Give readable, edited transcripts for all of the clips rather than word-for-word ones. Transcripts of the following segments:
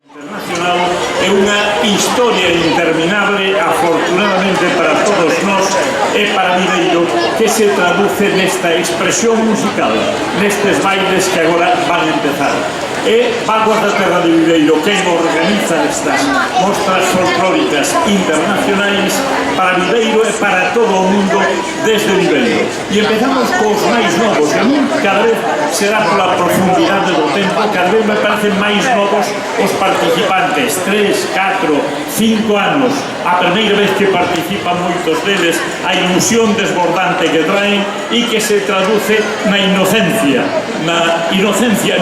Internacional é unha historia interminable, afortunadamente para todos nós e para Viveiro, que se traduce nesta expresión musical, nestes bailes que agora van a empezar. E Vaguas da Terra de Viveiro quen organiza estas mostras folclóricas internacionais para Viveiro e para todo o mundo desde Viveiro. E empezamos cos máis novos, e a mí cada vez será pola profundidade do tempo, cada vez me parecen máis novos os participantes, 3, 4, 5 anos, a primeira vez que participan moitos deles, a ilusión desbordante que traen e que se traduce na inocencia,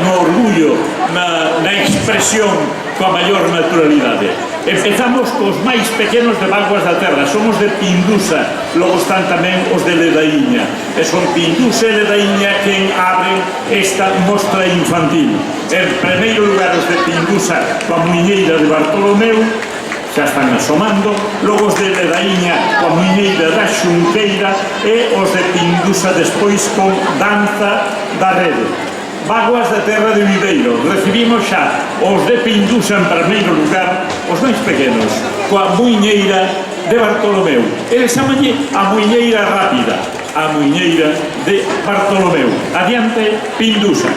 no orgullo, na expresión coa maior naturalidade. Empezamos cos máis pequenos de Vaguas da Terra, somos de Pindusa, logo están tamén os de Ledaíña, e son Pindusa e Ledaíña quen abren esta mostra infantil. En primeiro lugar os de Pindusa coa muiñeira de Bartolomeu, xa están asomando, logo os de Ledaíña coa muiñeira da Xunqueira e os de Pindusa despois con danza da rede. Vaguas da Terra de Viveiro, recibimos xa os de Pindusa en primeiro lugar, os máis pequenos, coa muiñeira de Bartolomeu. Eles chamanlle a muiñeira rápida, a muiñeira de Bartolomeu. Adiante, Pindusa.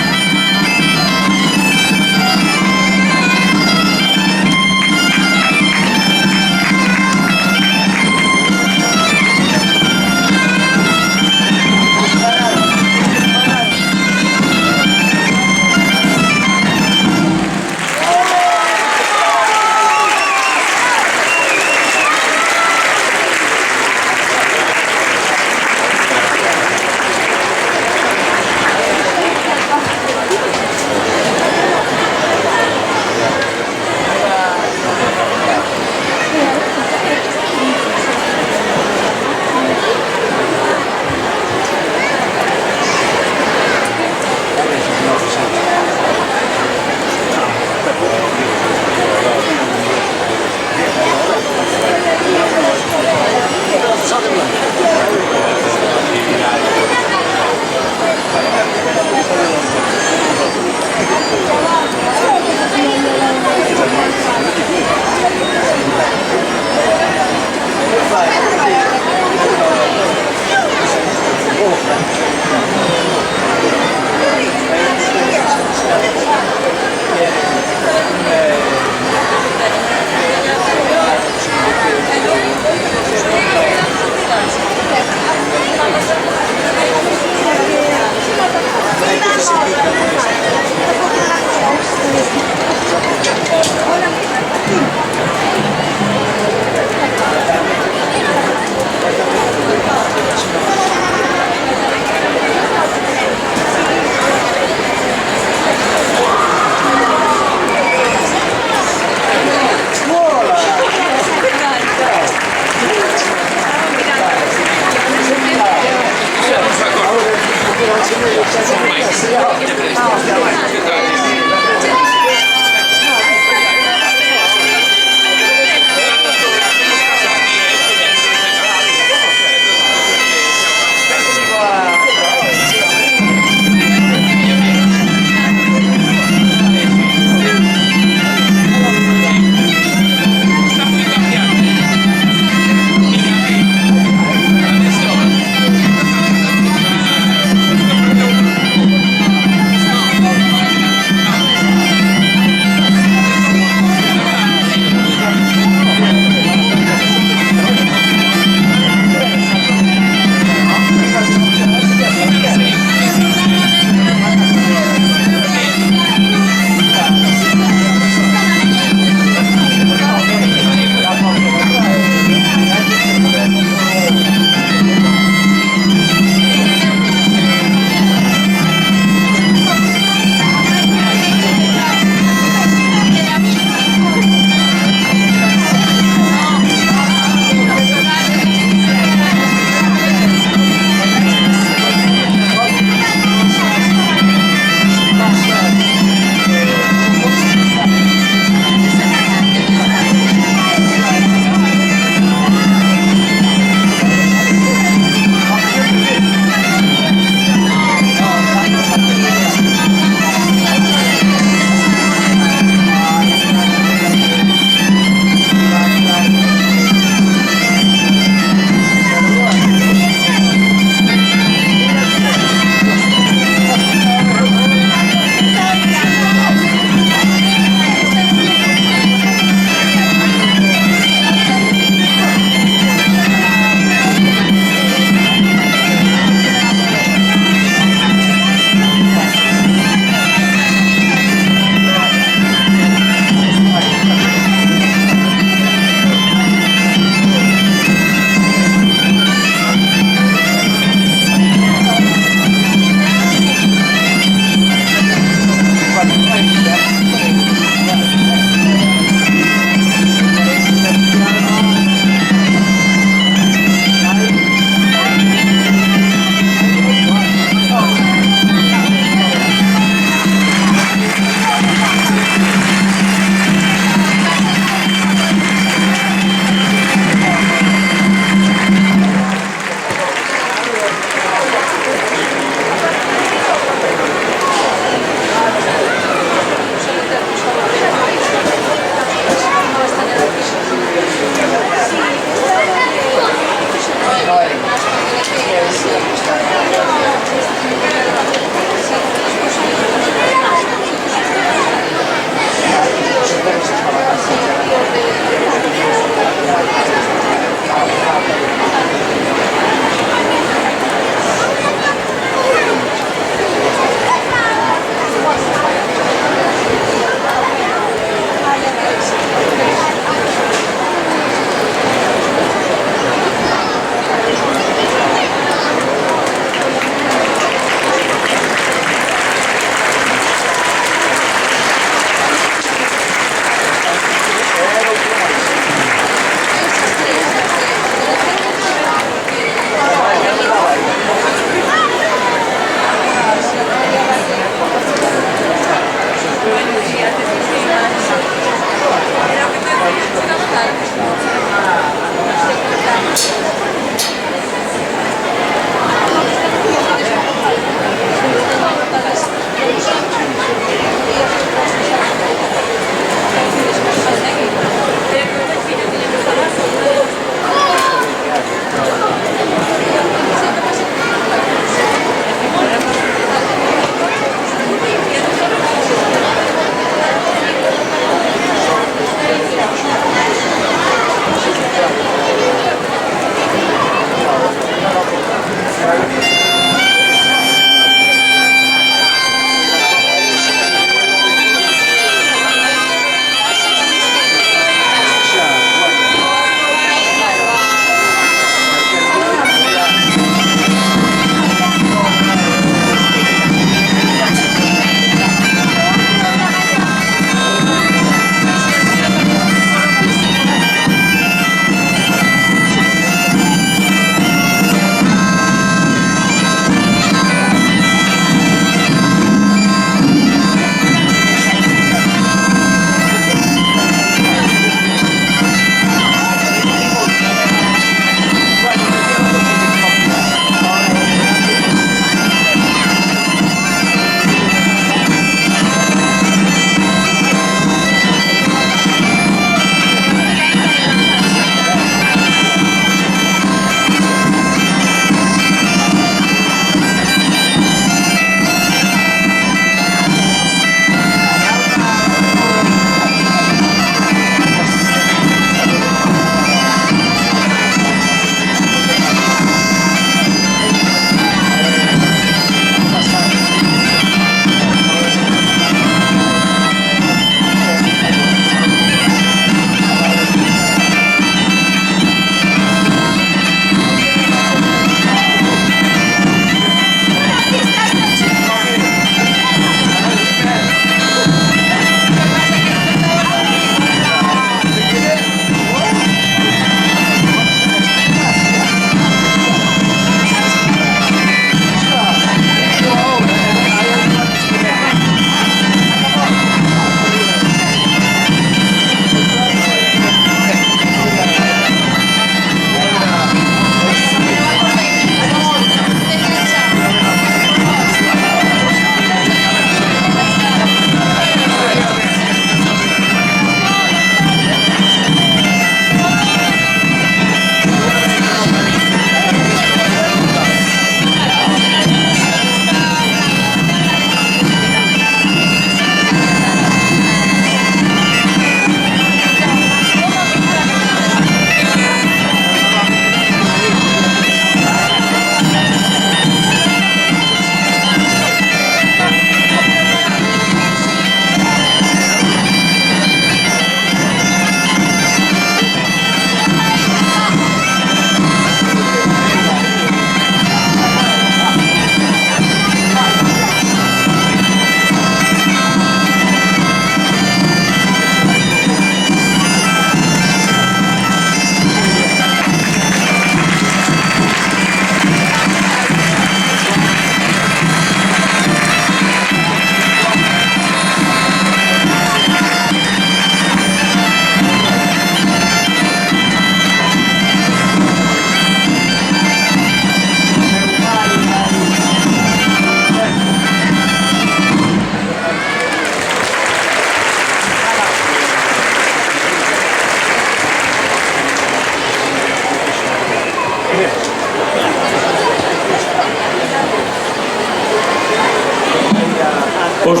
Os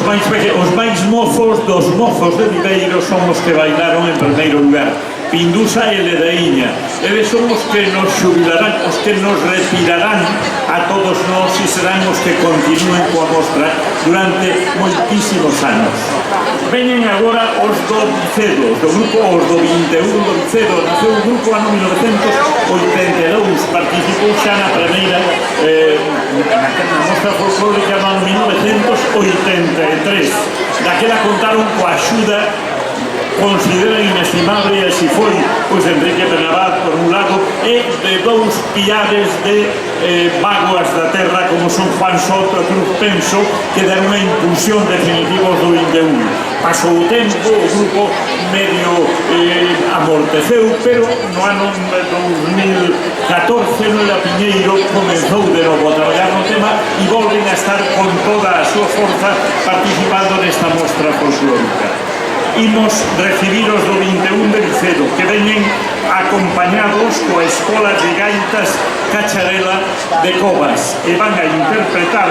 máis mozos dos mozos de Viveiro son os que bailaron en primeiro lugar, Pindusa e Ledaíña. Eles son os que nos xubilarán, os que nos retirarán a todos nós e serán os que continúen coa mostra durante moitísimos anos. Veñen agora os do Vicedo, do grupo os do 21 do Vicedo. Naceu o grupo ano 1982, participou xa na primeira na mostra folclórica no ano 1983. Daquela contaron coa axuda consideran inestimable, e así foi, pois Enrique Benabad por un lado e de dous piares de vaguas da terra como son Juan Soto e Cruz Penso, que deron unha impulsión definitiva aos do 21. Pasou o tempo, o grupo medio amorteceu, pero no ano 2014 Noela Piñeiro comenzou de novo a traballar no tema e volven a estar con toda a súa forza participando nesta mostra folclórica. Imos recibir os do 21 de Vicedo, que veñen acompañados coa Escola de Gaitas Cacharela de Covas e van a interpretar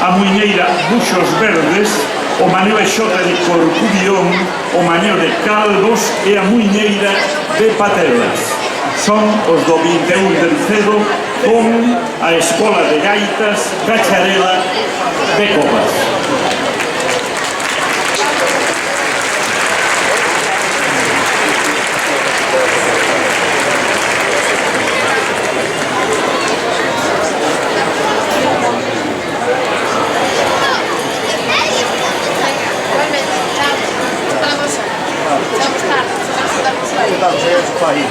a muiñeira Buxos Verdes, o maneo Xota de Corcubión, o maneo de Calvos e a muiñeira de Patelas. Son os do 21 de Vicedo con a Escola de Gaitas Cacharela de Covas. Aí eu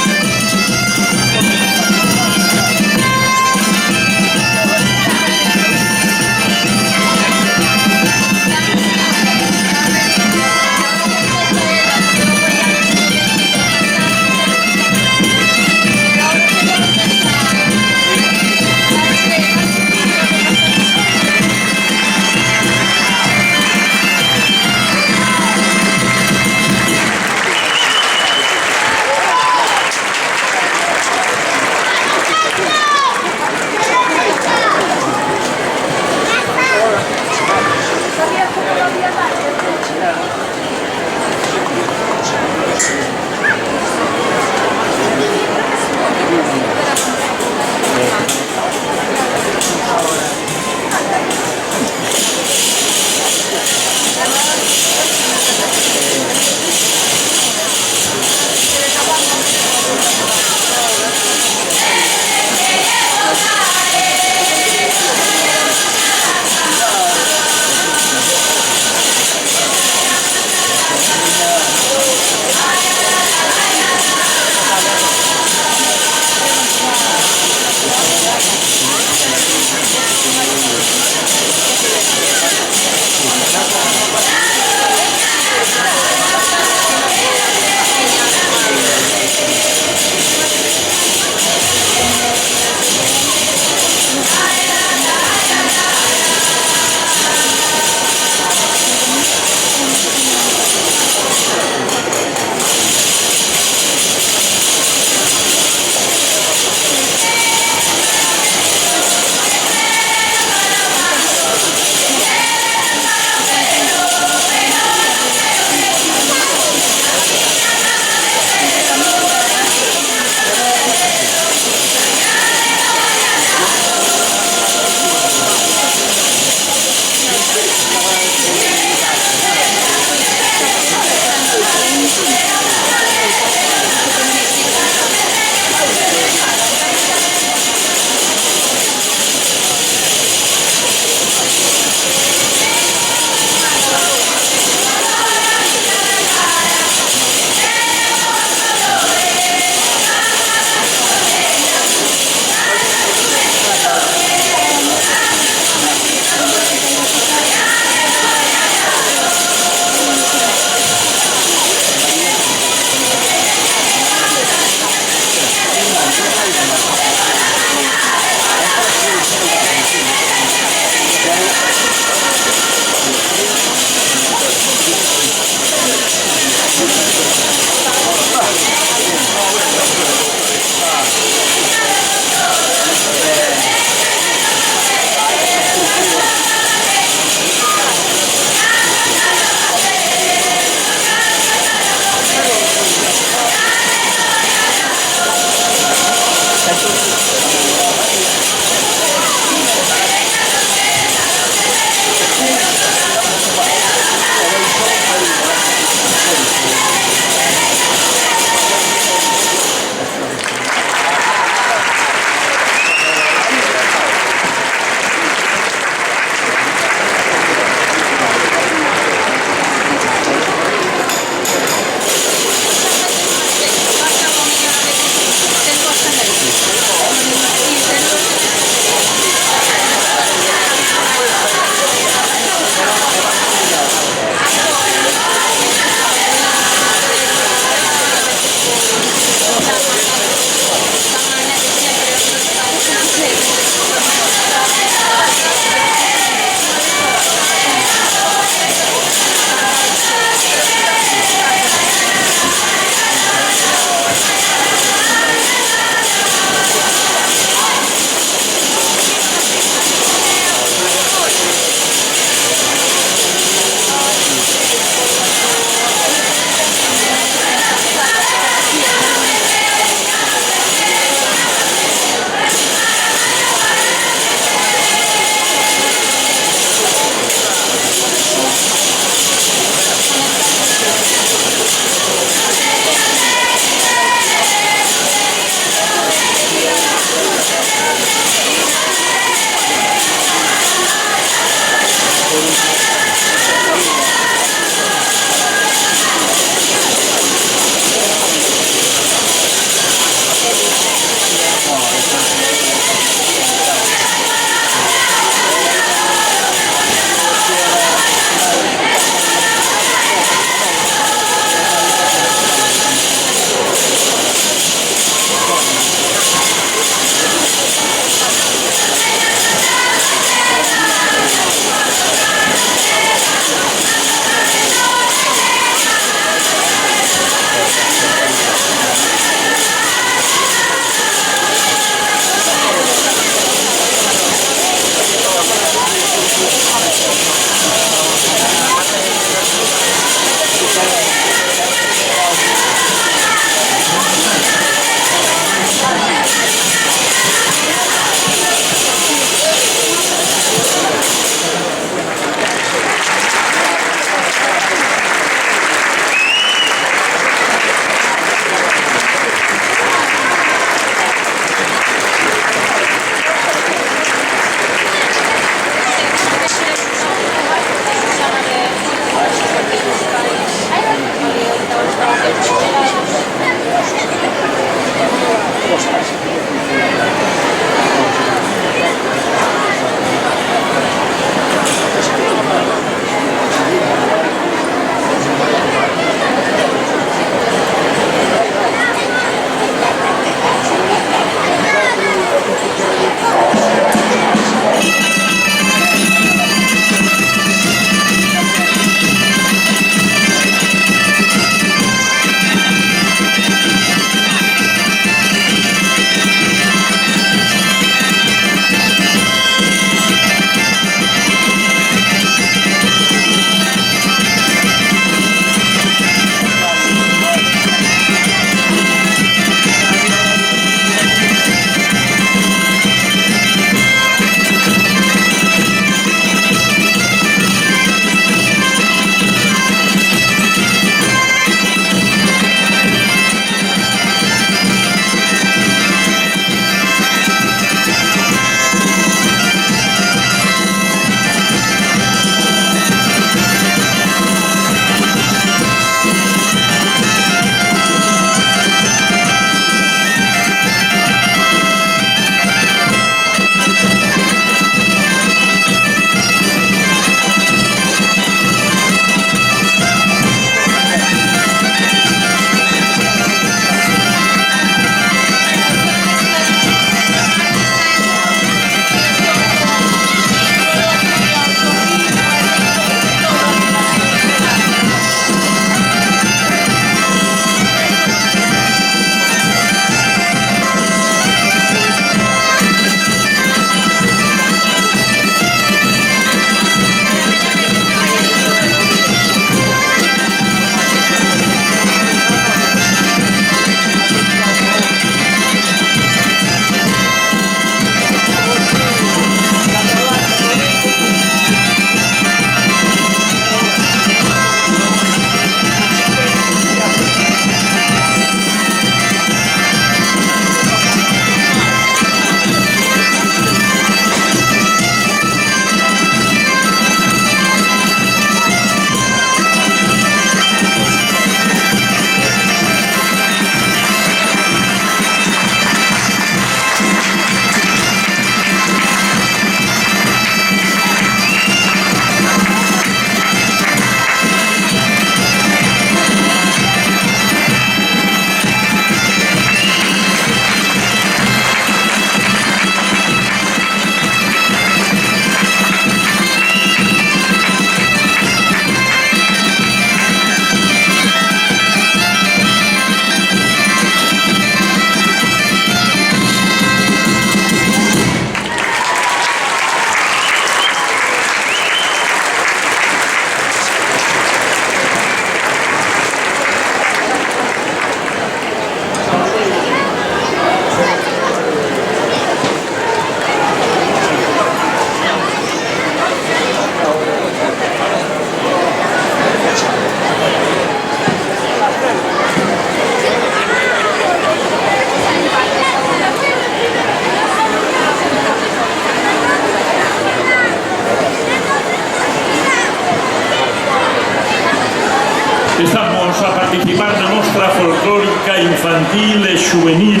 vamos a participar na mostra folclórica infantil e juvenil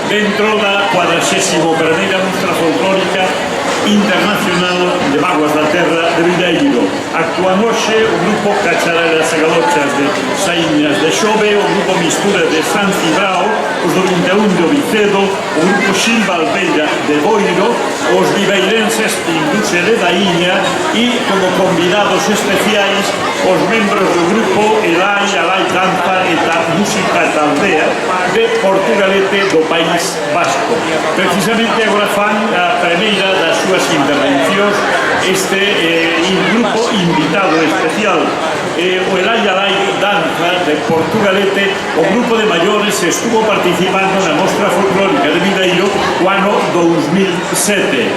dentro da 41ª mostra folclórica internacional de Vaguas da Terra de Viveiro. Actúan hoxe o grupo Cachareras e Galochas de Saíñas de Xove, o grupo Mistura de San Cibrao, os do 21 de Ovicedo, o grupo Xilva Albeira de Boiro, os viveirenses Induxe de Daíña e, como convidados especiais, os membros do grupo Elai, Alai Danza e da Música da Aldea de Portugalete do País Vasco. Precisamente agora fan a primeira das súas intervencións este grupo invitado especial, o Elai Alai Danza de Portugalete. O grupo de maiores estuvo participando na mostra folclórica de Viveiro o ano 2007.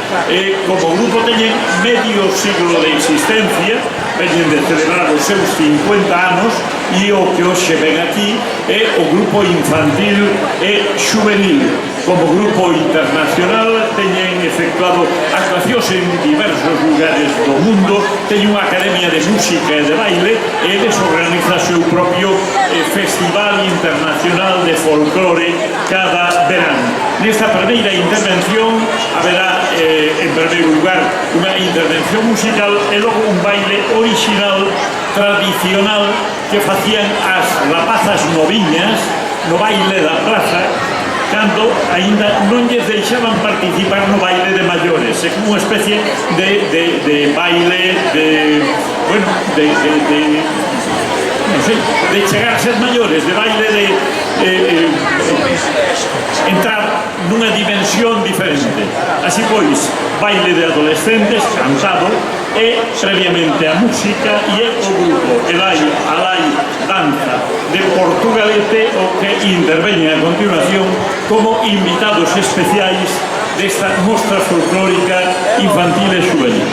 Como grupo teñen medio siglo de existencia, veñen de celebrar os seus 50 anos, e o que hoxe ven aquí é o grupo infantil e juvenil. Como grupo internacional teñen efectuado actuacións en diversos lugares do mundo, teñen unha academia de música e de baile e eles organiza o seu propio Festival Internacional de Folclore cada verano. Nesta primeira intervención haberá, en primeiro lugar, unha intervención musical e logo un baile original, tradicional, que facían as rapazas noviñas no baile da plaza, cando aínda non lles deixaban participar no baile de maiores. É como unha especie de baile non sei, de chegar a ser maiores, de baile de entrar nunha dimensión diferente. Así pois, baile de adolescentes, cantado, e previamente a música, e o grupo Elai Alai Danza de Portugalete o que interveñe a continuación como invitados especiais desta mostra folclórica infantil e juvenil.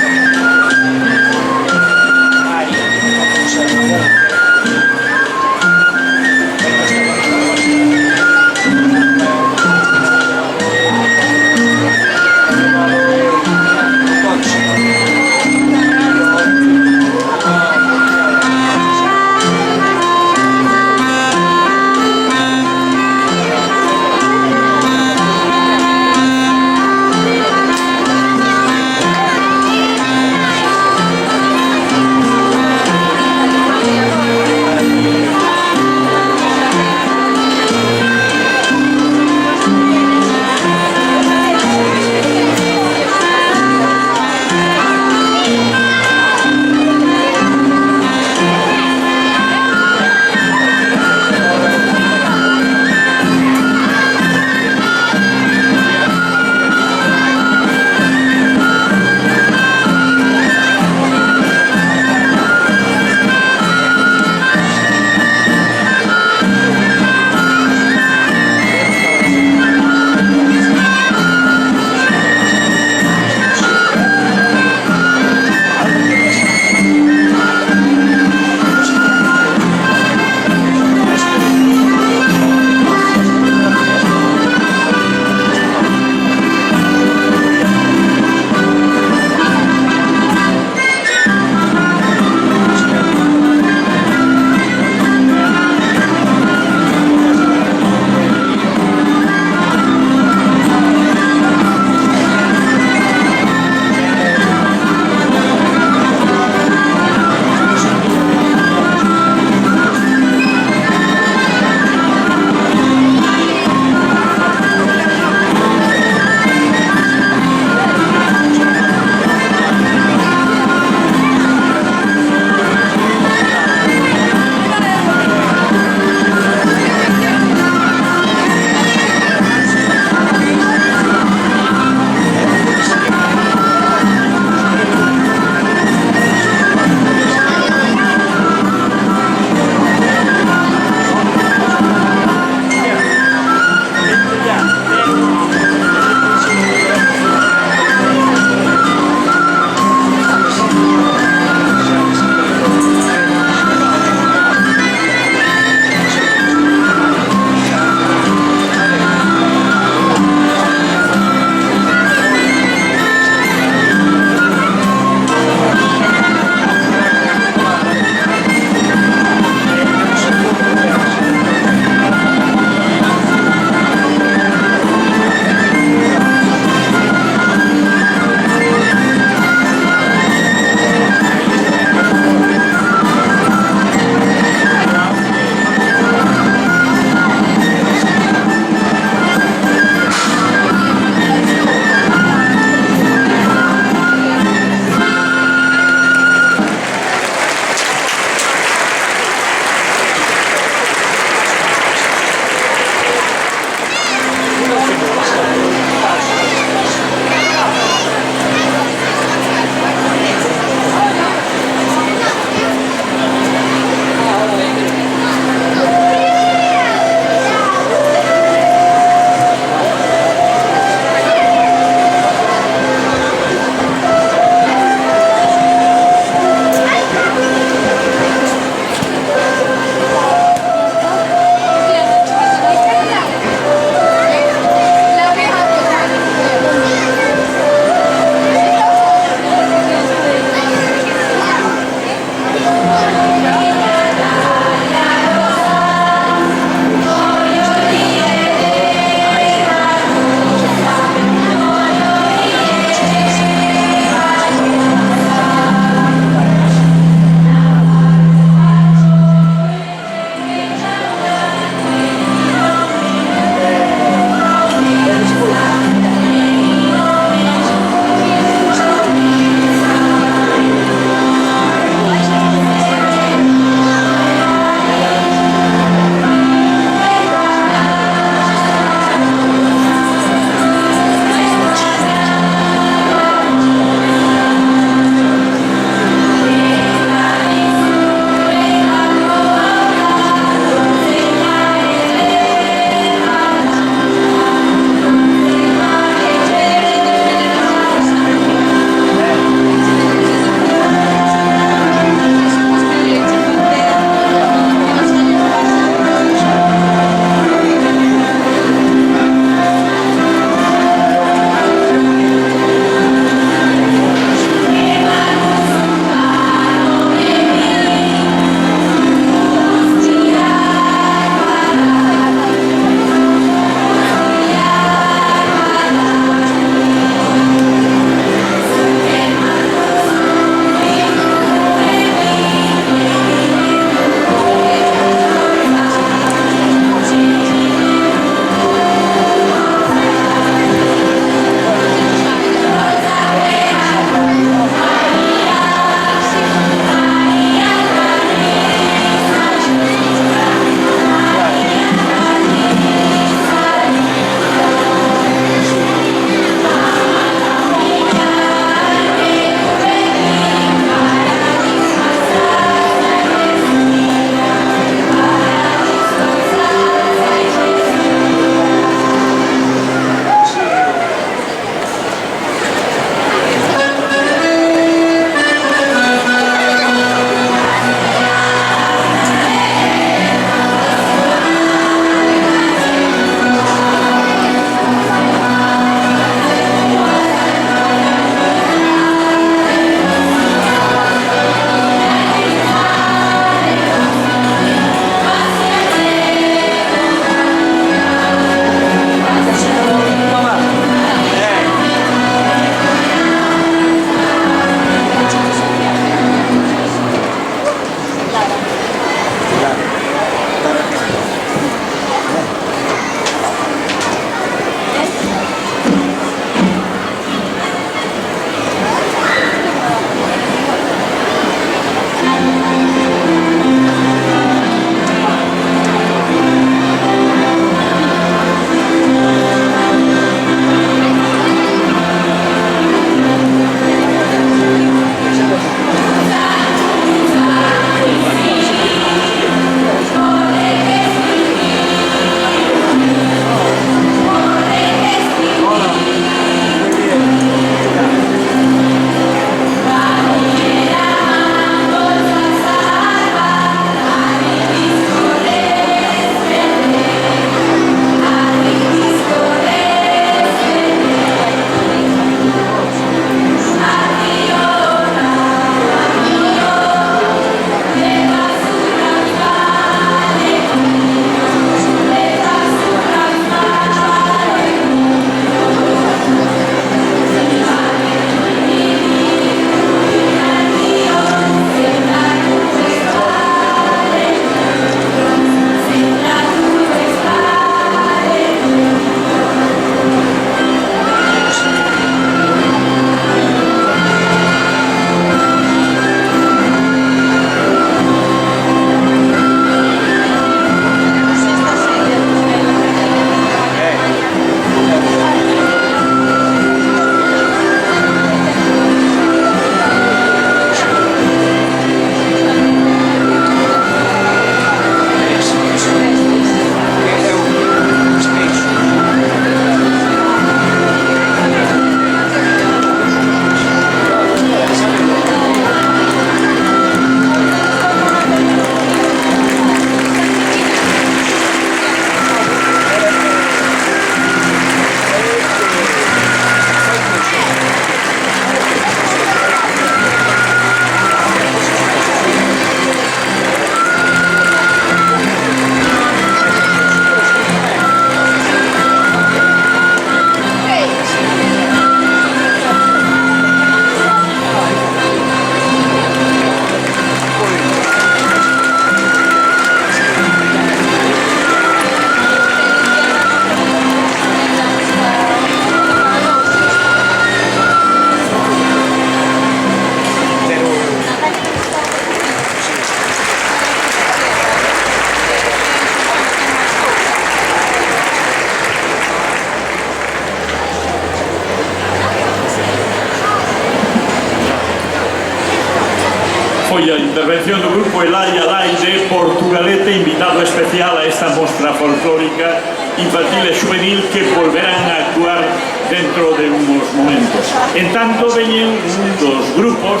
foi a intervención do grupo Elai Alai de Portugalete, invitado especial a esta mostra folclórica infantil e juvenil que volverán a actuar dentro de unos momentos. En tanto, veñen un dos grupos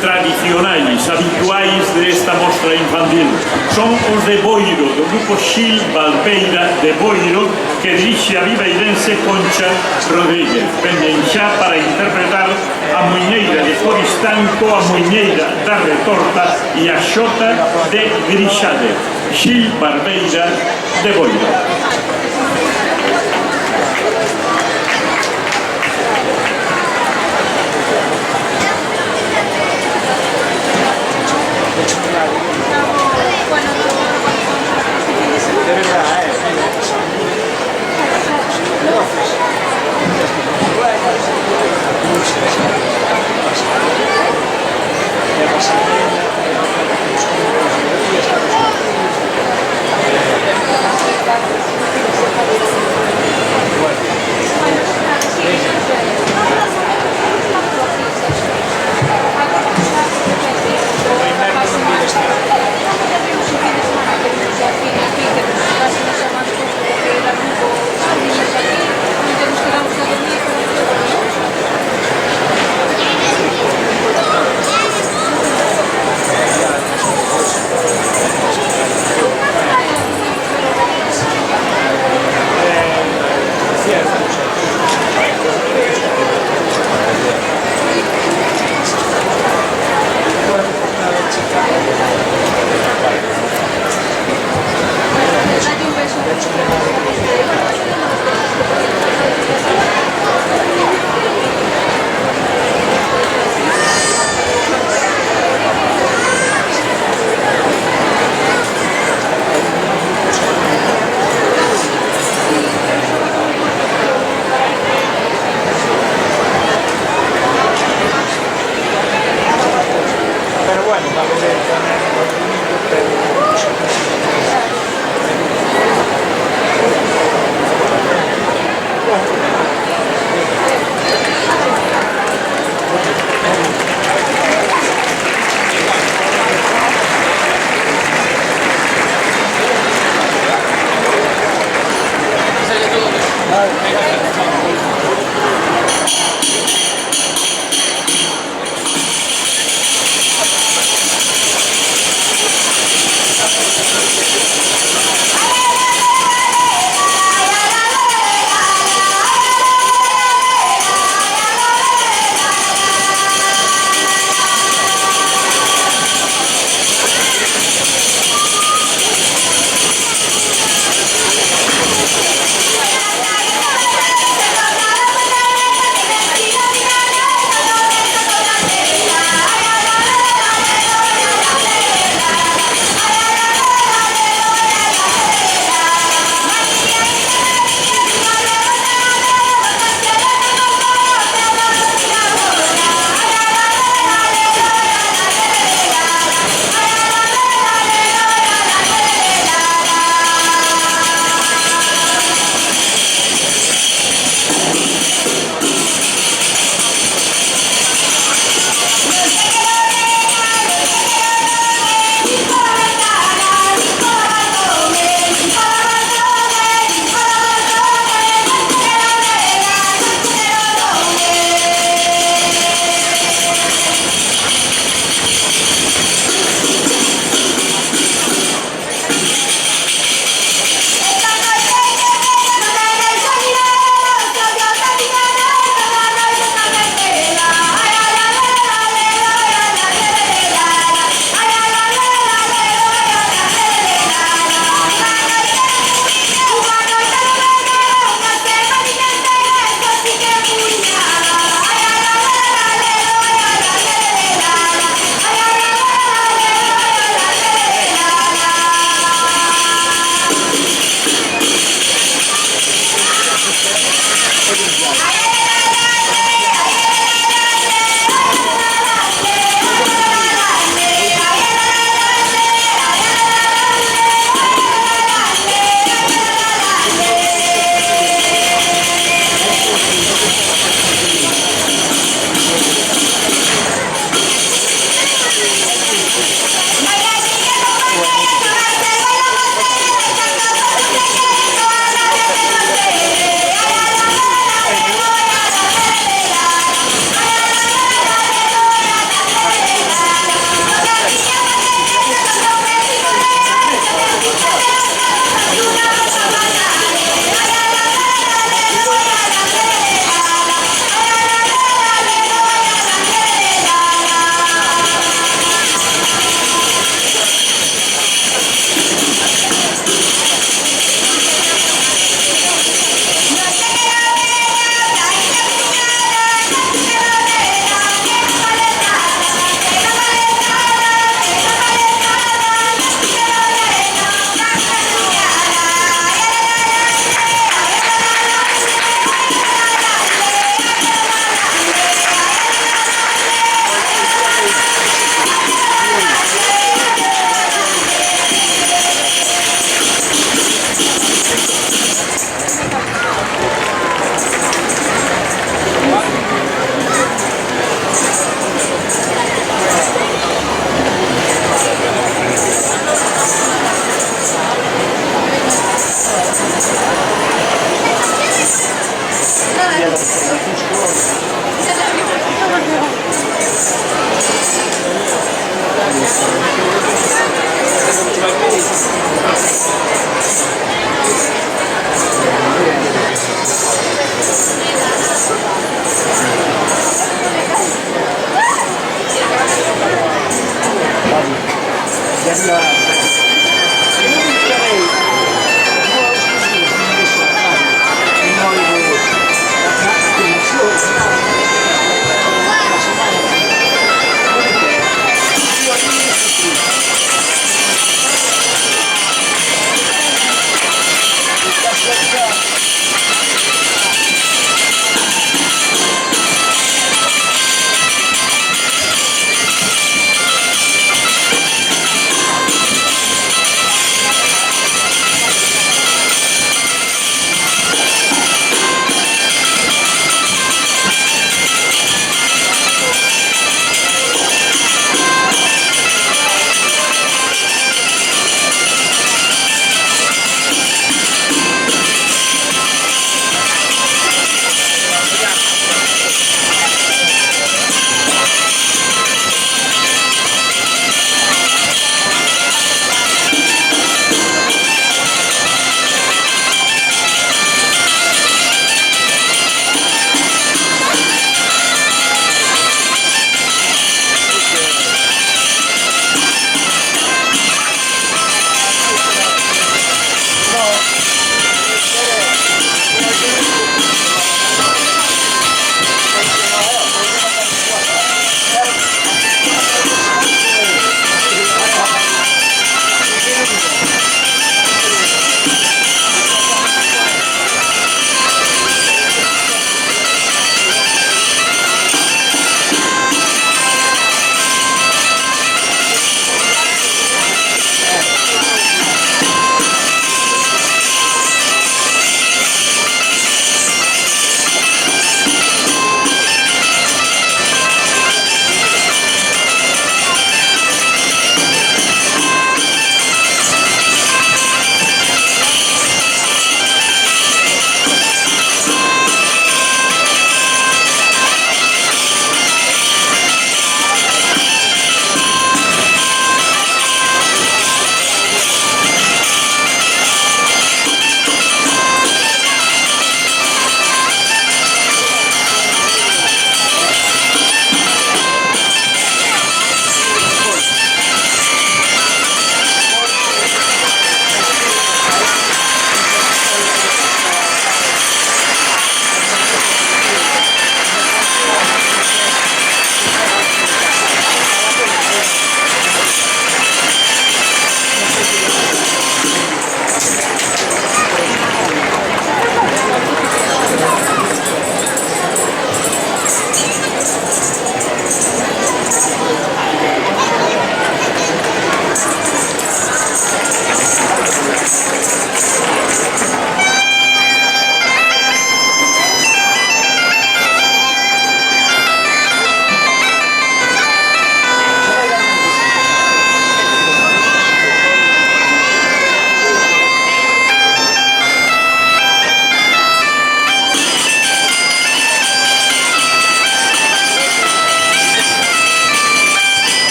tradicionais, habituais desta mostra infantil. Son os de Boiro, do grupo Xil Valpeira de Boiro, que dirixe a viveirense Concha Rodríguez. Veñen xa para interpretar a Muiñeira de Coristanco, a Muiñeira da Retorta e a Xota de Grixade. Xil Valpeira de Boiro.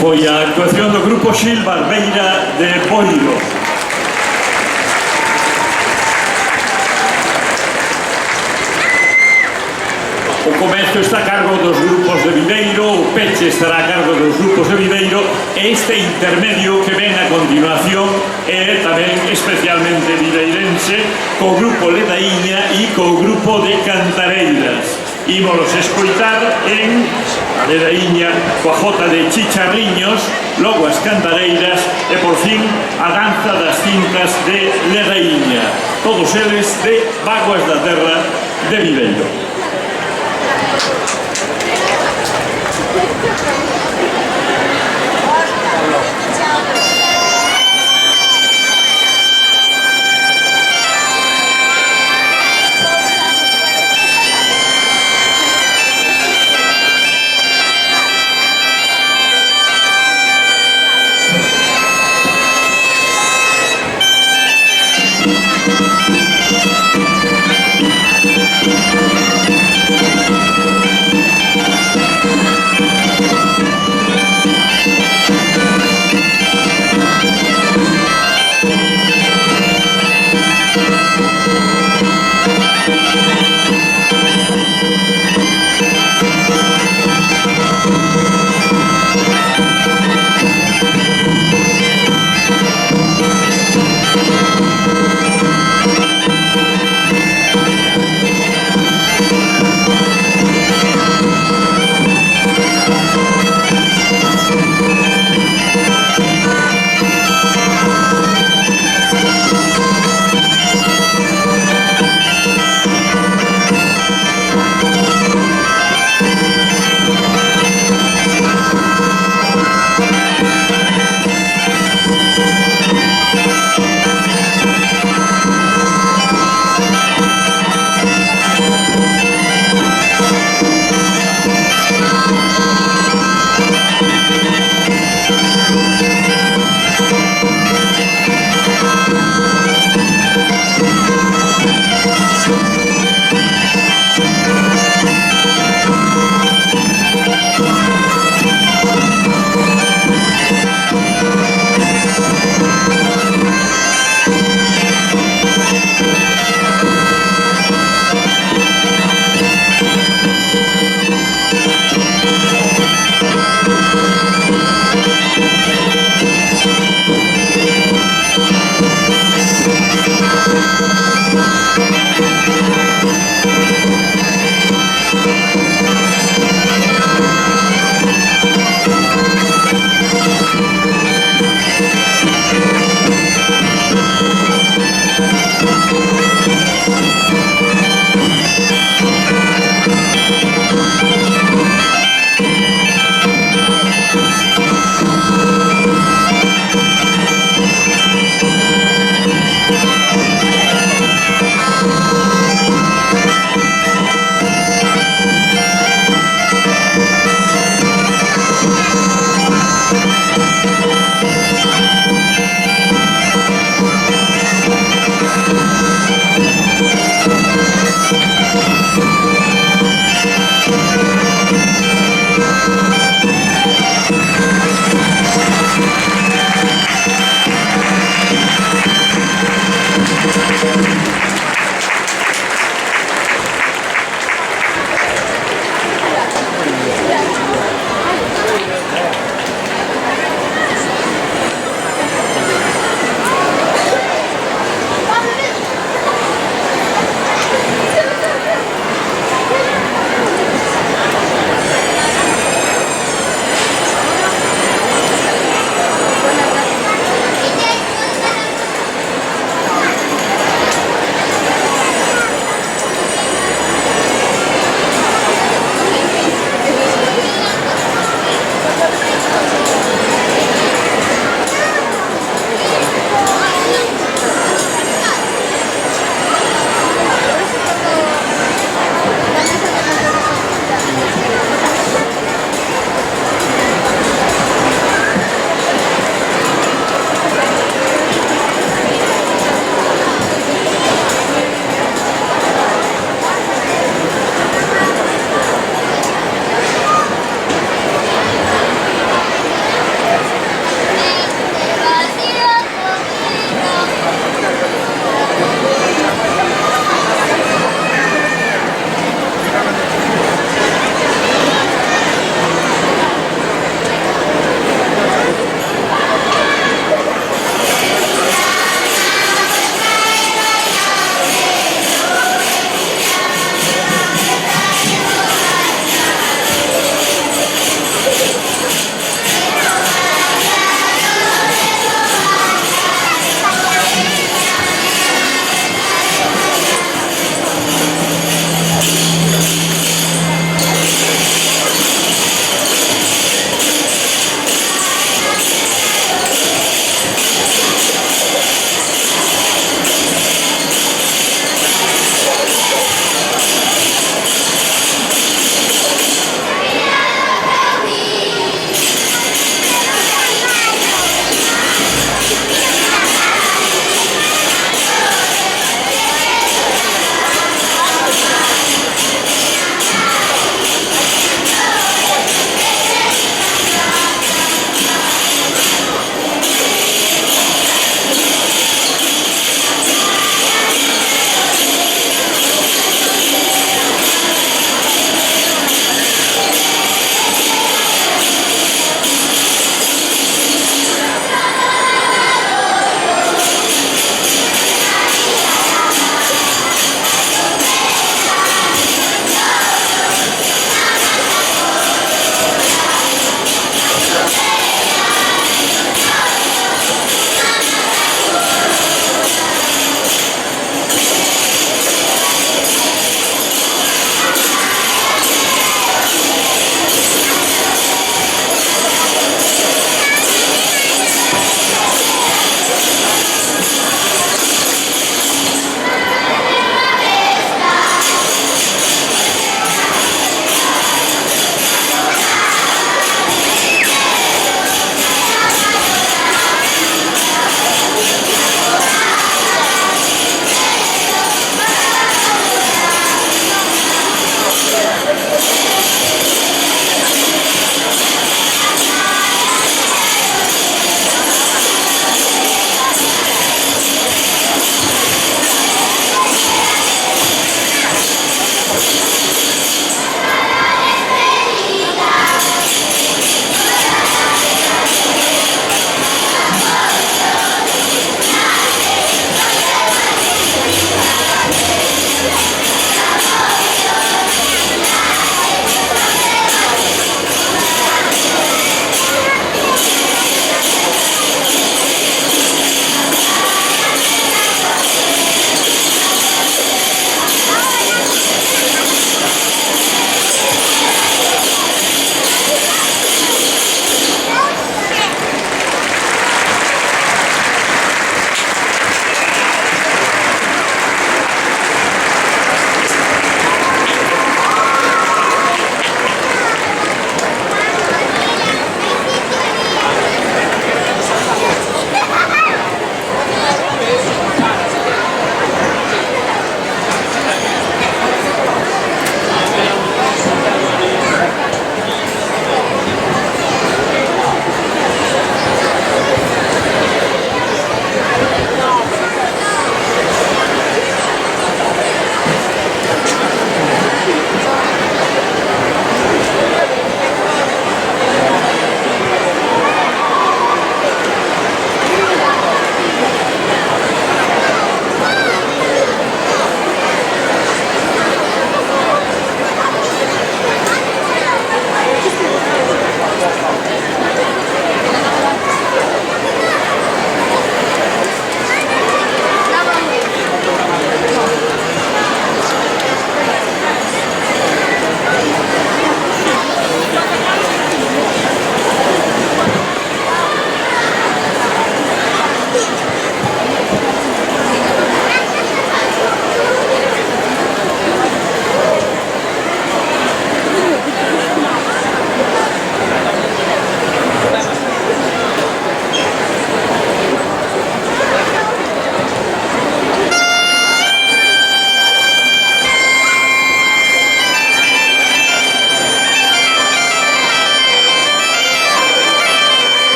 Foi a actuación do Grupo Xil Barbeira de Boiro. O comezo está a cargo dos grupos de Viveiro, o peche estará a cargo dos grupos de Viveiro, e este intermedio que ven a continuación é tamén especialmente viveirense, co grupo Ledaíña e co grupo de Cantareiras. Ímolos escoitar en a Ledaíña coa jota de Chicharriños, logo as Cantareiras e por fin a danza das cintas de Ledaíña, todos eles de Vaguas da Terra de Viveiro.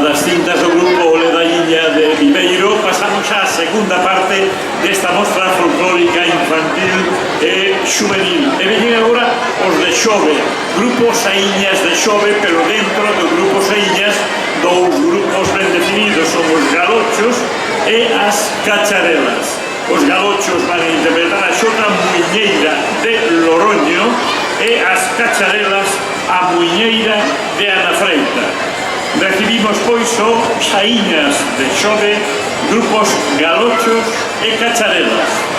das cintas do grupo Ledaíña de Viveiro, pasamos á segunda parte desta mostra folclórica infantil e xuvenil. E veñen agora os de Xove, grupos Saíñas de Xove, pero dentro do grupo Saíñas dous grupos ben definidos, son os galochos e as cacharelas. Os galochos van a interpretar a xota muiñeira de Loroño e as cacharelas a muiñeira de Ana Freita. Recibimos, pois, o Saíñas de Xove, grupos galochos e cacharelas.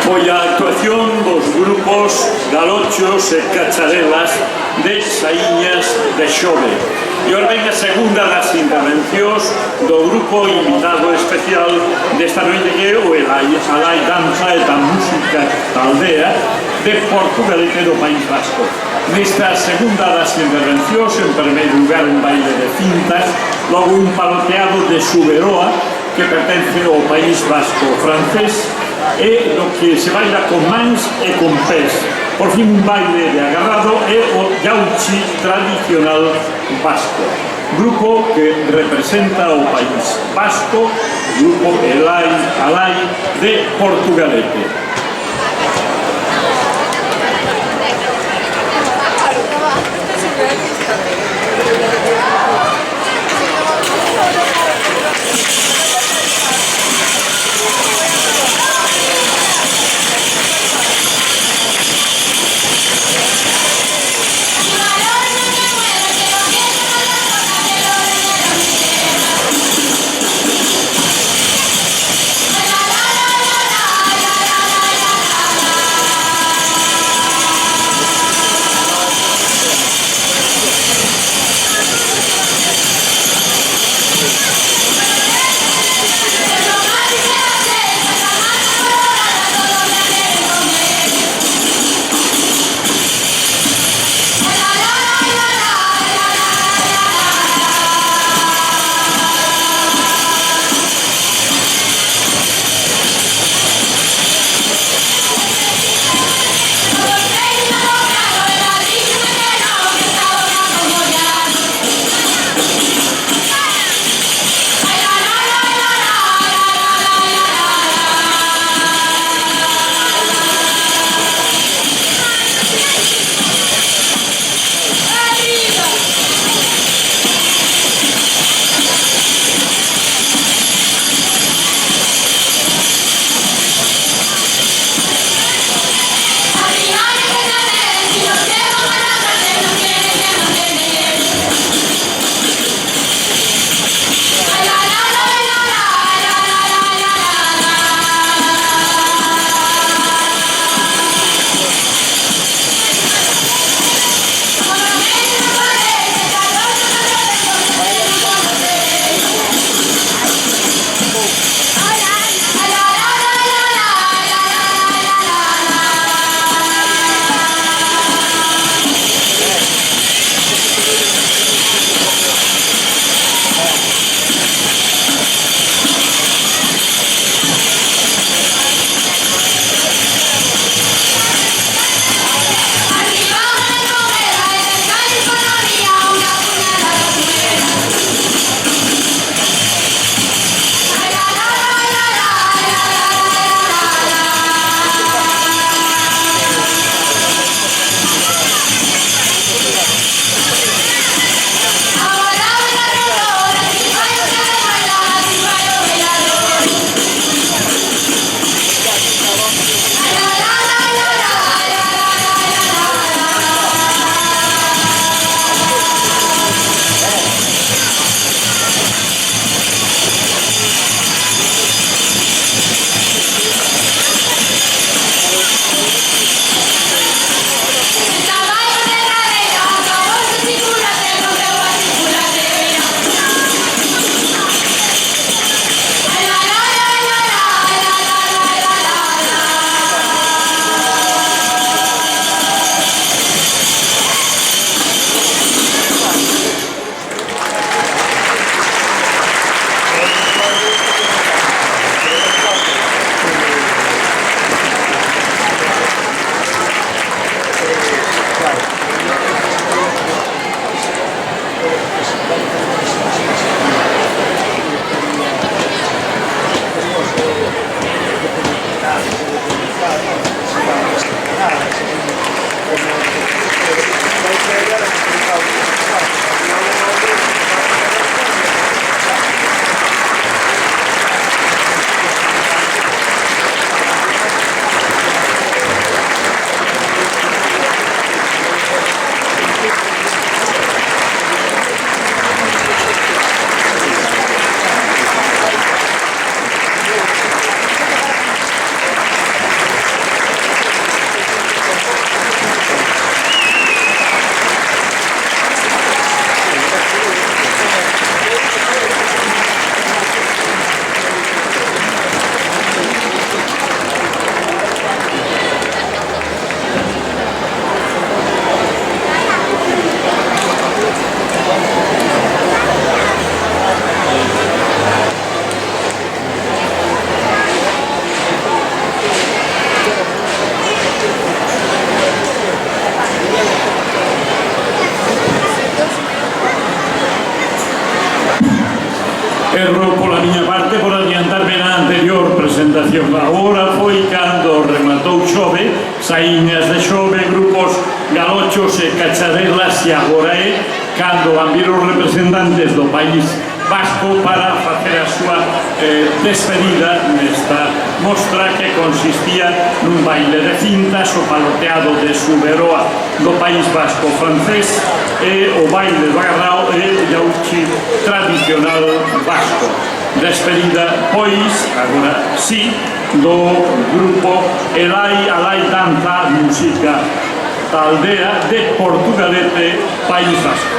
foi a actuación dos grupos Galochos e Cacharelas de Saíñas de Xove. E ora ven a segunda das intervencións do grupo invitado especial desta noite, que é o Alai Danza e da Música da Aldea de Portugalete do País Vasco. Nesta segunda das intervencións, en primeiro lugar un baile de cintas, logo un paloteado de Suberoa, que pertence ao País Vasco francés, e do que se baila con mans e con pés. Por fin un baile de agarrado e o Yauchi tradicional vasco. Grupo que representa o País Vasco, grupo Alai de Portugalete. manifestación. Agora foi cando rematou Xove, saíñas de Xove, grupos galochos e cacharelas, e agora é cando van vir os representantes do país vasco para facer a súa despedida nesta mostra que consistía nun baile de cintas, o paloteado de Suberoa do País Vasco francés e o baile do agarrao e o yauchi tradicional vasco. Despedida, pois, agora sí, do grupo Elai Alai Danza Música da aldea de Portugalete, País Vasco.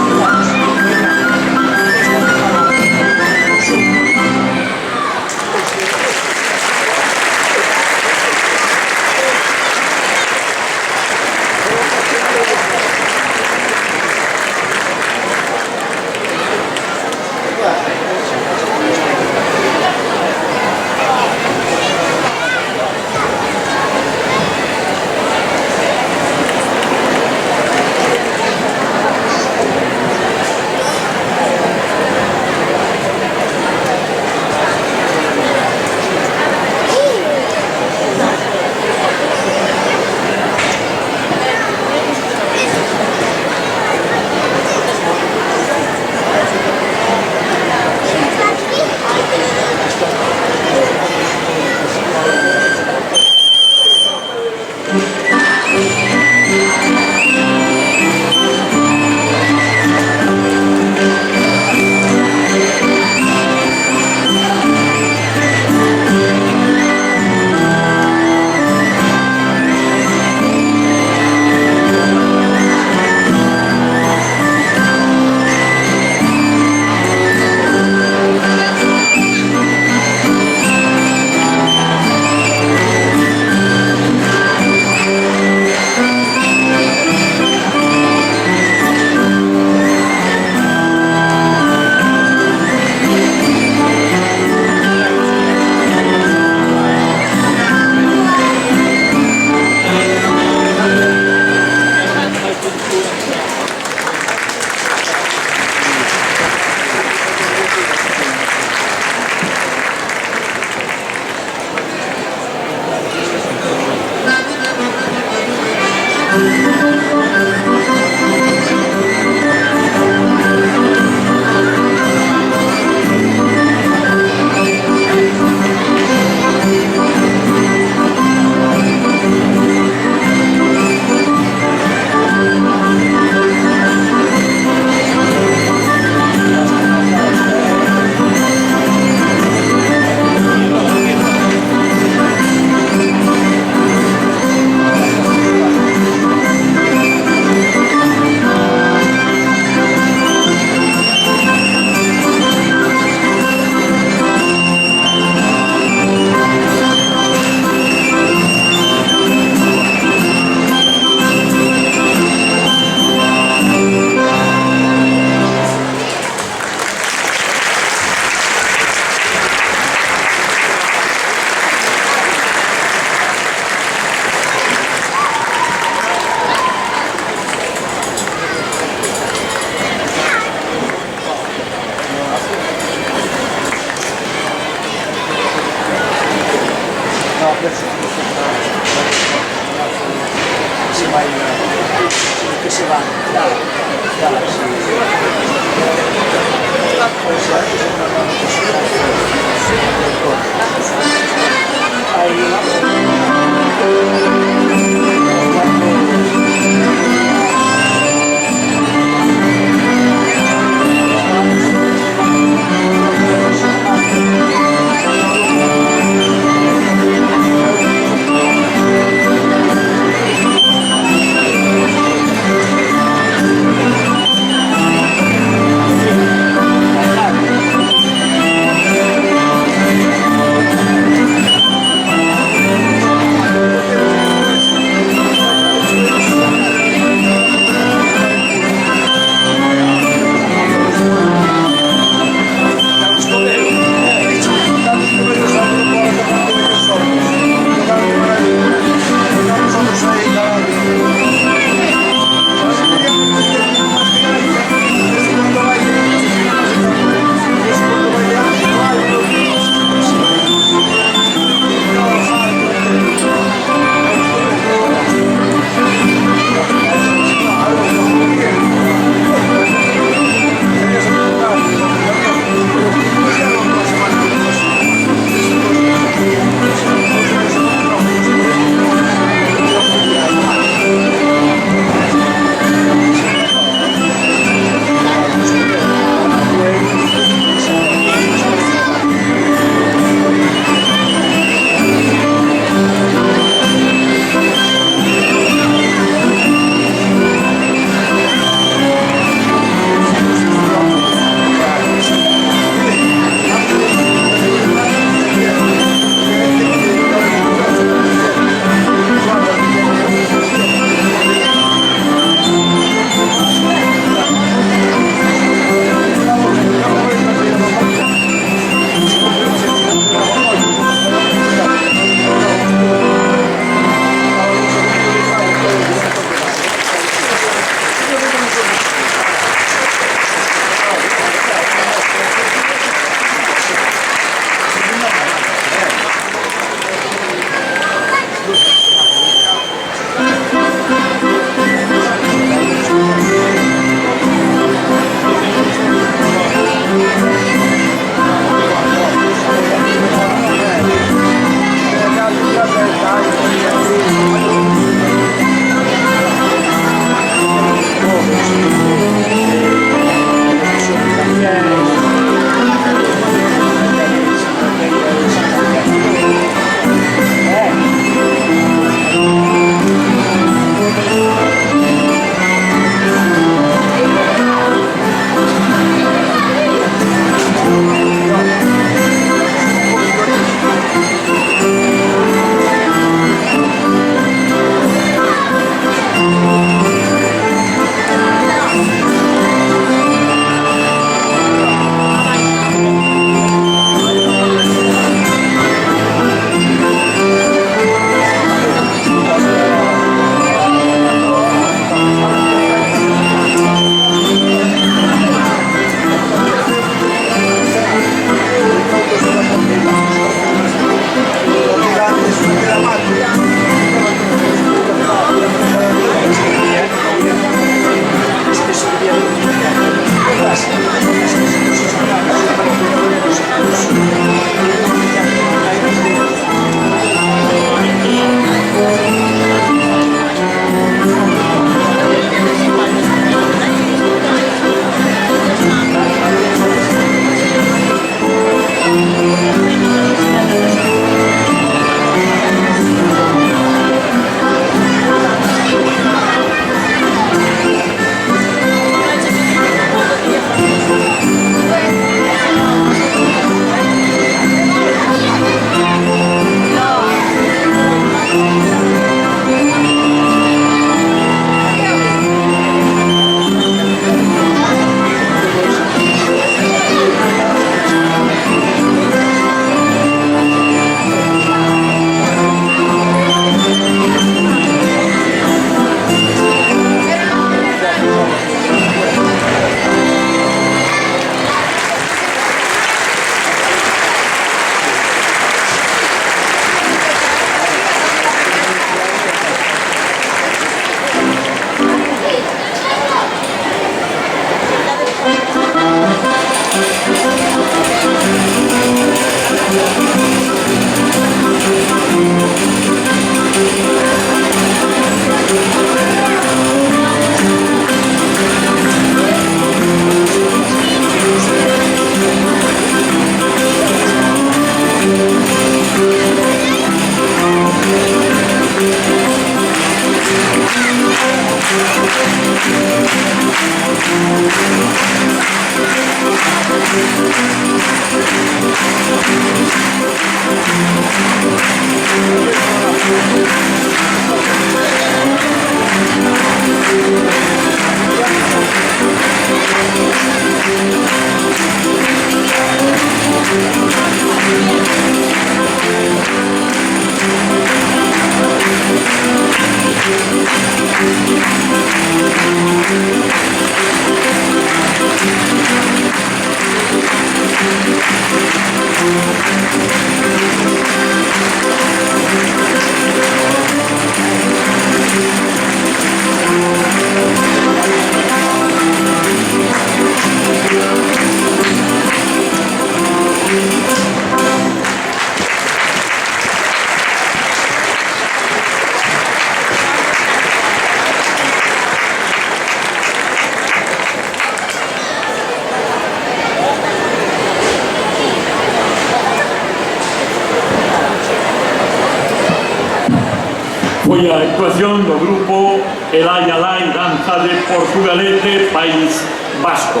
Foi a actuación do grupo Elai Alai Danza de Portugalete, País Vasco.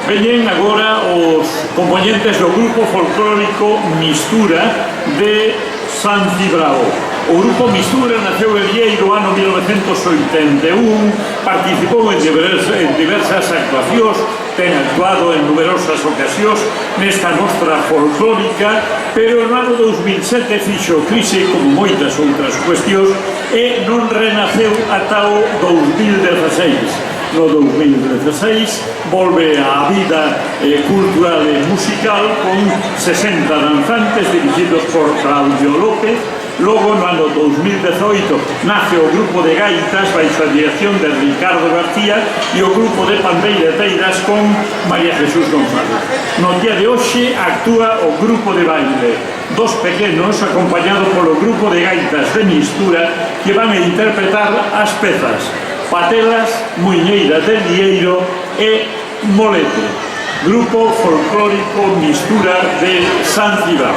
Veñen agora os componentes do grupo folclórico Mistura de San Cibrao. O grupo Mistura naceu en Vieiro ano 1981, participou en diversas actuacións, ten actuado en numerosas ocasións nesta mostra folclórica, pero no ano 2007 fixo crise como moitas outras cuestións e non renaceu ata o 2016. No 2016 volve á vida cultural e musical con 60 danzantes dirigidos por Claudio López. Logo, no ano 2018, nace o grupo de gaitas baixo a dirección de Ricardo García e o grupo de pandeireteiras con María Jesús González. No día de hoxe actúa o grupo de baile dos pequenos acompañado polo grupo de gaitas de Mistura que van a interpretar as pezas Patelas, Muiñeira del Lieiro e Molete. Grupo folclórico Mistura de San Cibrao.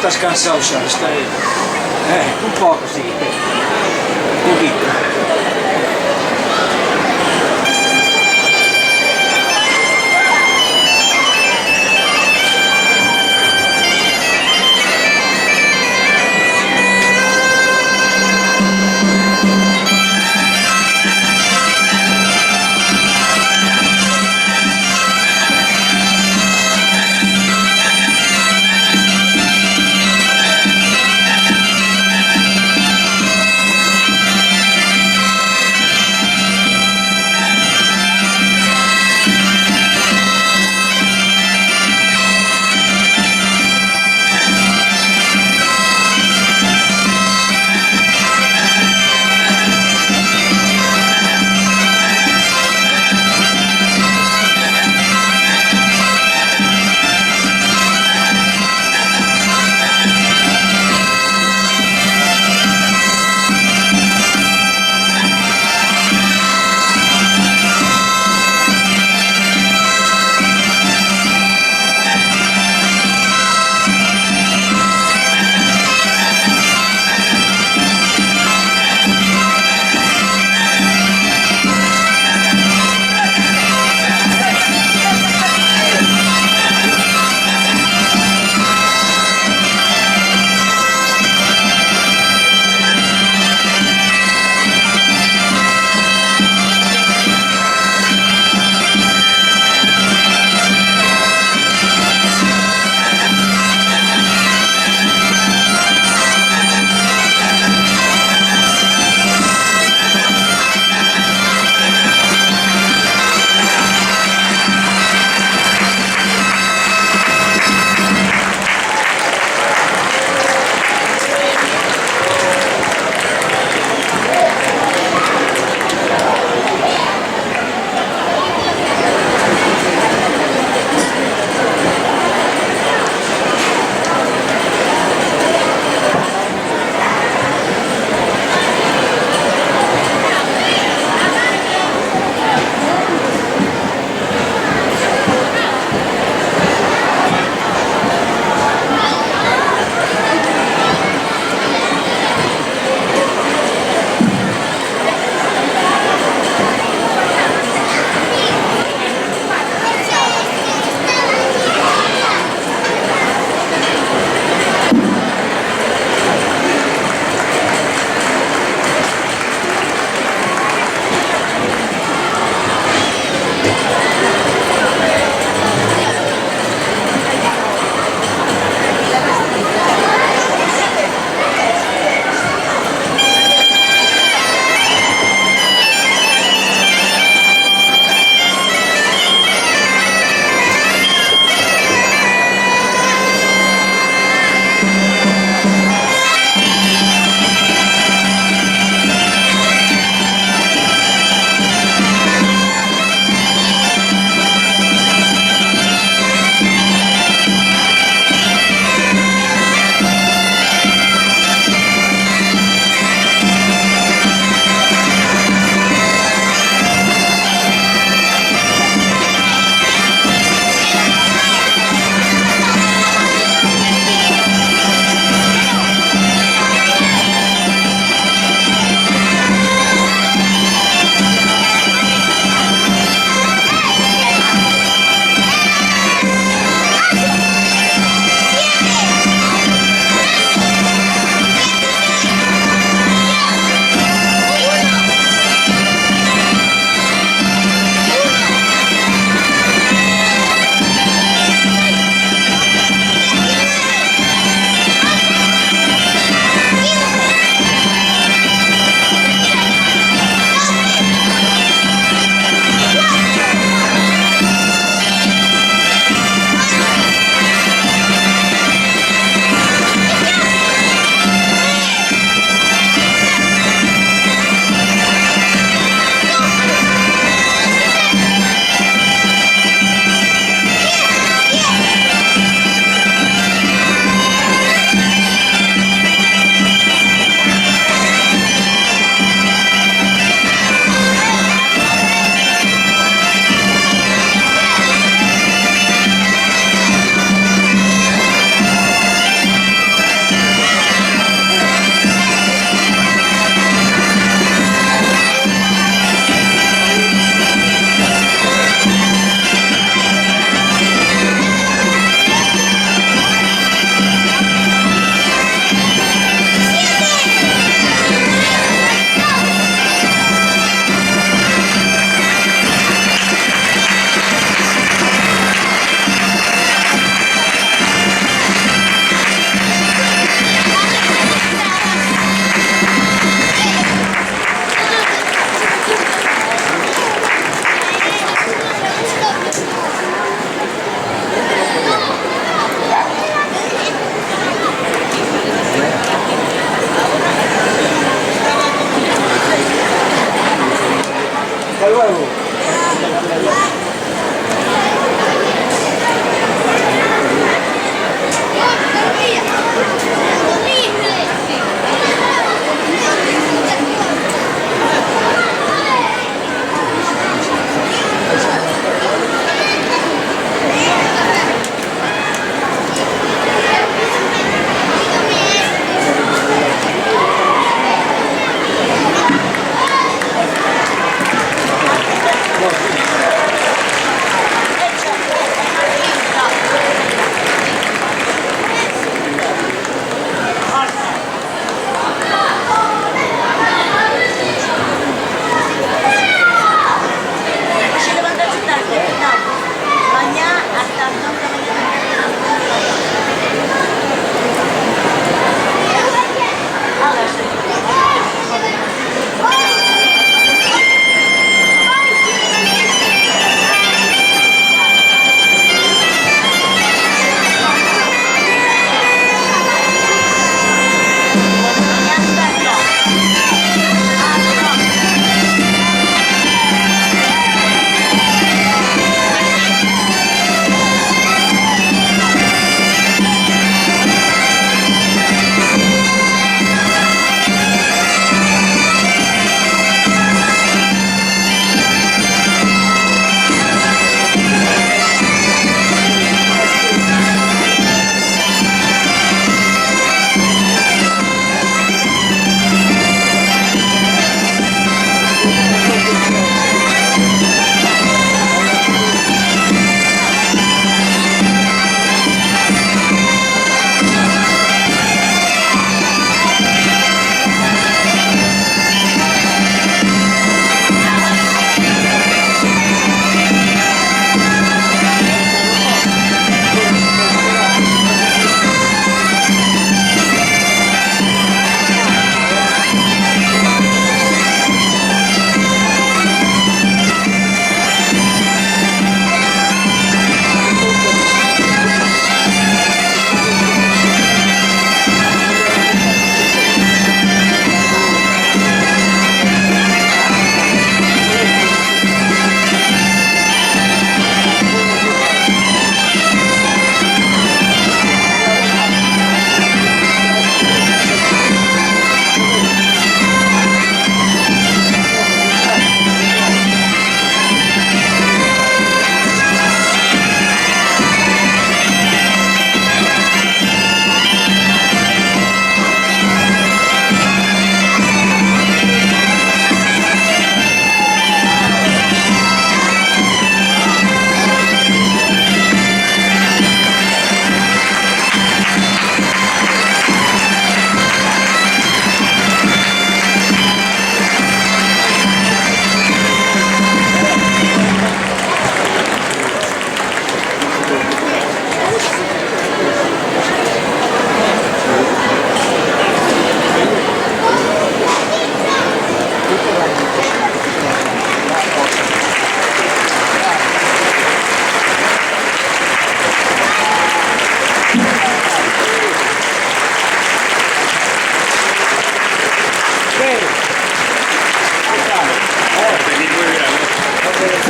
Estás cansado xa, está aí. Un pouco, sí. Un poquito.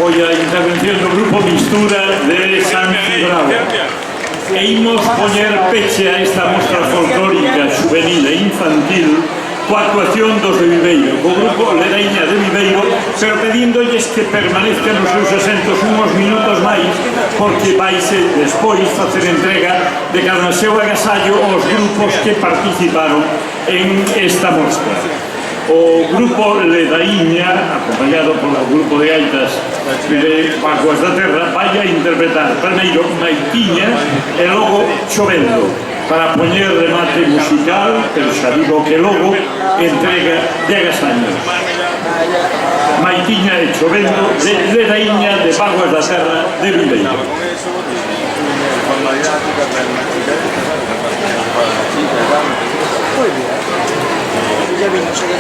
foi a intervención do grupo Mistura de San Cibrao. E imos poñer peche a esta mostra folclórica juvenil e infantil coa actuación dos de Viveiro, co grupo Ledaiña de Viveiro, pero pedíndolles que permanezcan nos seus asentos uns minutos máis, porque vaise despois facer entrega de cada seu agasallo aos grupos que participaron en esta mostra. O grupo Ledaiña, acompañado polo grupo de gaitas de Paguas da Terra, vai a interpretar primeiro Maitiña e logo Chovendo, para poñer remate musical, pero xa digo que logo entrega de agasallos. Maitiña e Chovendo de Ledaiña de Paguas da Terra de Viveiro. Ya vino, no sé qué.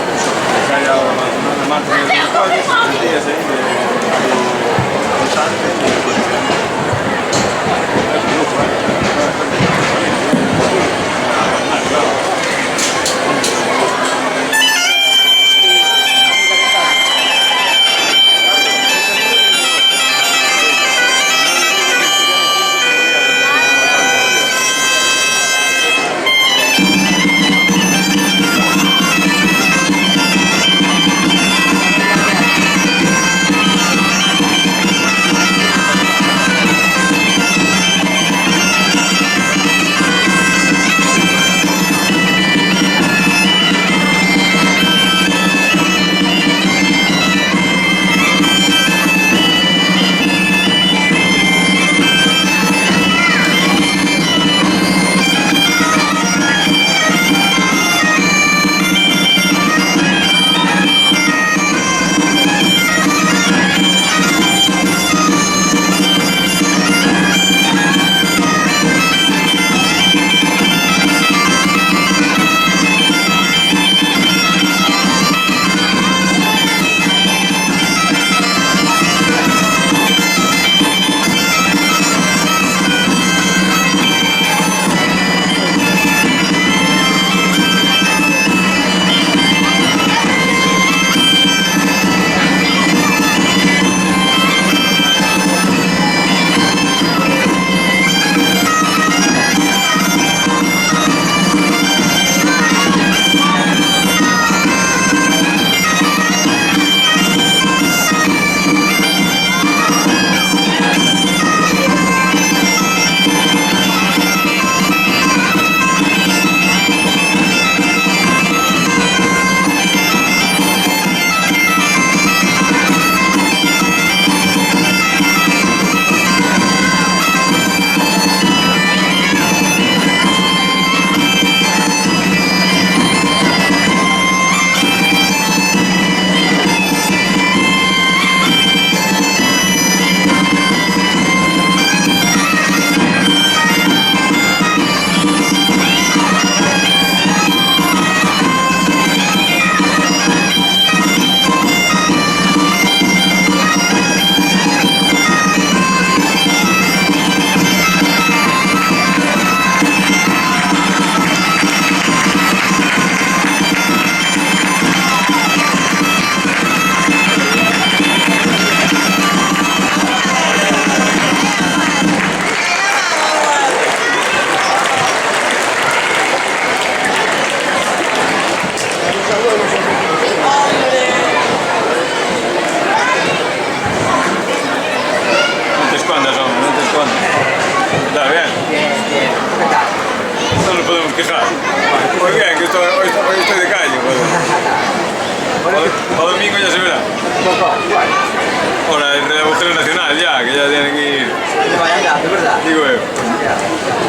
Ahora el relevojero nacional ya, que ya tienen que ir. Que vayan ya, de verdad. Digo yo.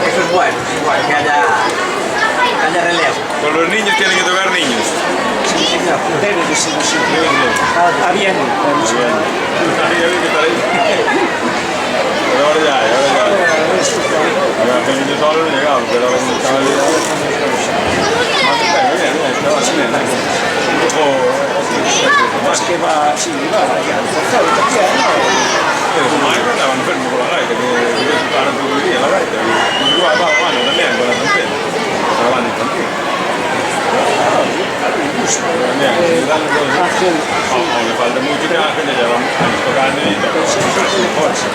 Eso es bueno, que haya relevo. Con los niños tienen que tocar niños. Sí, señor. Debe de ser así. Está bien. Pero ahora ya. Los niños solo no llegaban, pero estaba bien. Más que va, sí, va, ya. Pero su madre andaba enfermo con la gaita, que tocaron todo el día la gaita. Y igual va la mano también con la trompeta. La banda infantil. También, le dan los... falta mucho que la gente ya va tocando y tocarse fuerza.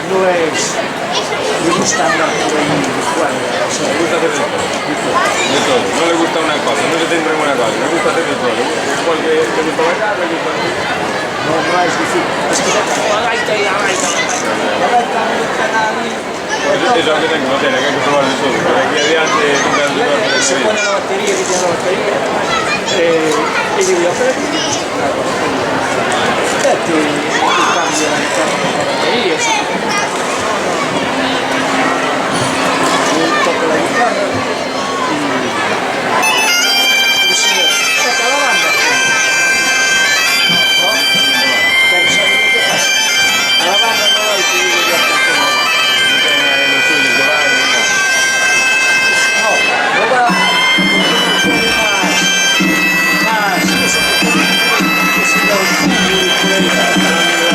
No es un estándar por ahí fuera, o sea, Me gusta hacer de todo, no le gusta una cosa, no se centra en una cosa, me gusta hacer de todo. Igual que le gusta bailar, le gusta... no es difícil. Es que la gaita y la gaita, Eso es lo que tengo, no tiene que probar de todo, porque aquí adiante nunca se pone la batería, que tiene la batería, y digo yo, pero aspetta, cambia la batería, toco la guitarra y saca la banda. ¿No? Pero ¿sabes lo que pasa? A la banda no hay que ir a cantar. No va más, eso que se da un fútbol por ahí.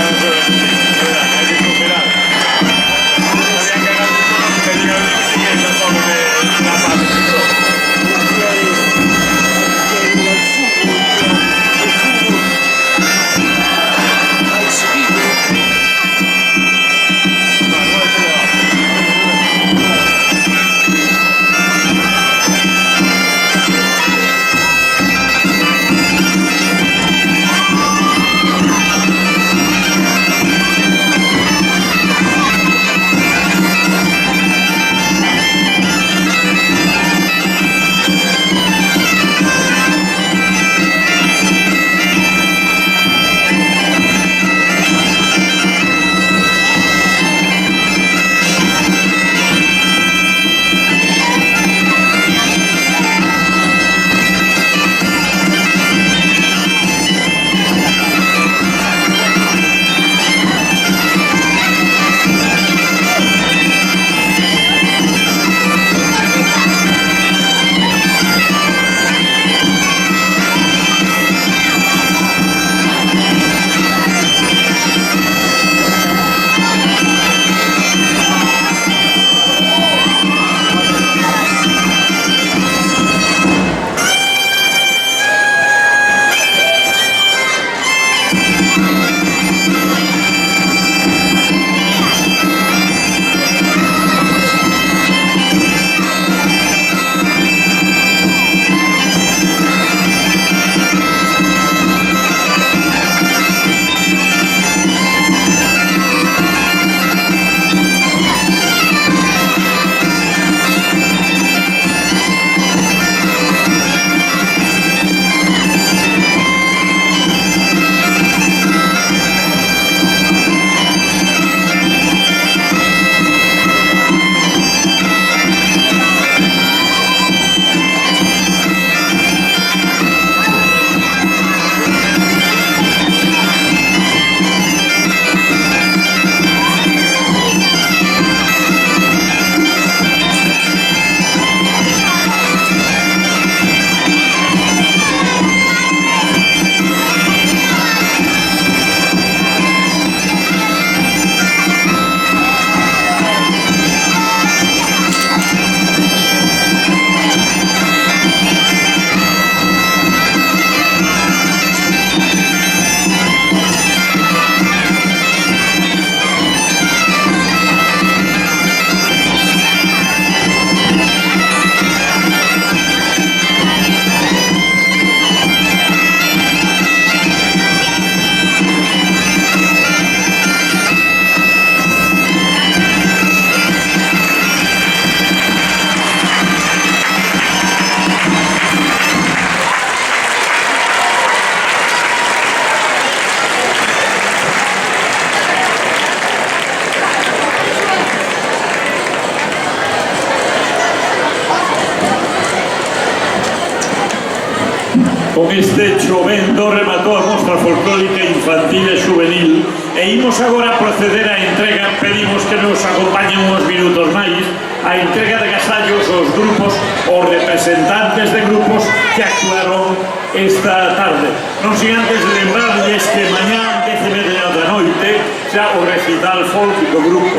Con este chovendo rematou a mostra folclórica infantil e juvenil e imos agora proceder á entrega, pedimos que nos acompañen uns minutos máis, a entrega de agasallos aos grupos, os representantes de grupos que actuaron esta tarde. Non sin antes de lembrarles que mañá 10:30 da noite xa o recital folk do grupo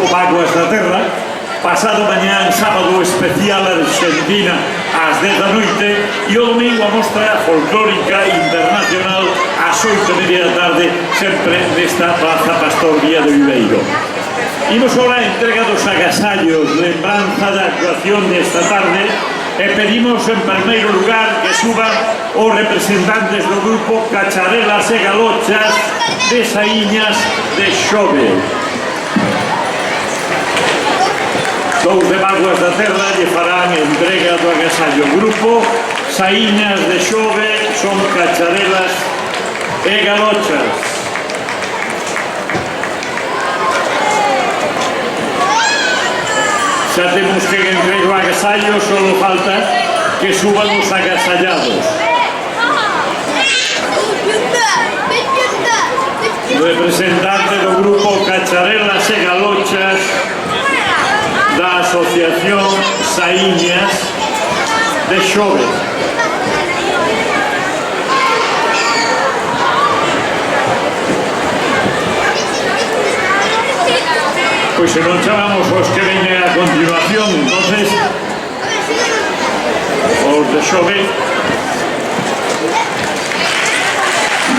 Vago esta terra, pasado mañán, sábado especial Argentina ás 10 da noite e o domingo a mostra folclórica internacional ás 8:30 da tarde, sempre nesta Plaza Pastor Vía de Viveiro. Imos ahora a entrega dos agasallos, lembranza da actuación desta tarde, e pedimos en primeiro lugar que suban os representantes do grupo Cacharelas e Galochas de Saíñas de Xove. Dous de Vaguas da Terra lle farán entrega do agasallo. Grupo Saíñas de Xove son Cacharelas e Galochas. Xa temos que entregar o agasallo, só falta que suban os agasallados. Representante do grupo Cacharelas e Galochas da Asociación Saíñas de Xove. Pois se non chamamos os que veñen a continuación, entonces os de Xove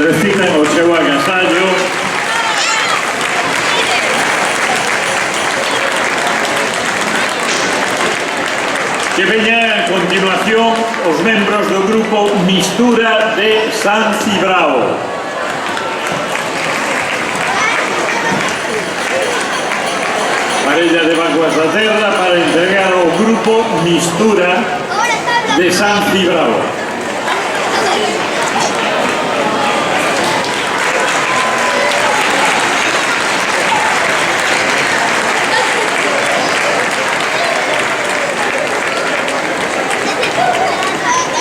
reciben o seu agasallo. Que veña a continuación os membros do grupo Mistura de San Cibrao. Parella de Vaguas da Terra para entregar ao grupo Mistura de San Cibrao.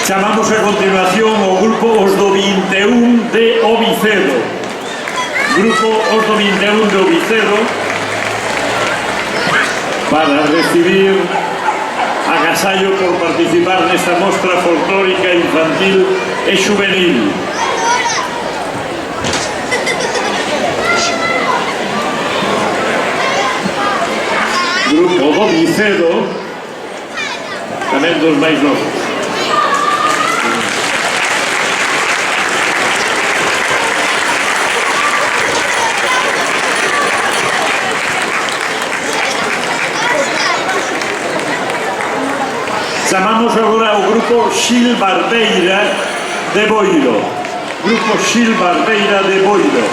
Chamamos a continuación o grupo Os do 21 de Ovicedo. Grupo Os do 21 de Ovicedo para recibir agasallo por participar nesta mostra folclórica infantil e juvenil. Grupo do Ovicedo, tamén dos máis novos. Chamamos agora o grupo Xil Barbeira de Boiro. Grupo Xil Barbeira de Boiro.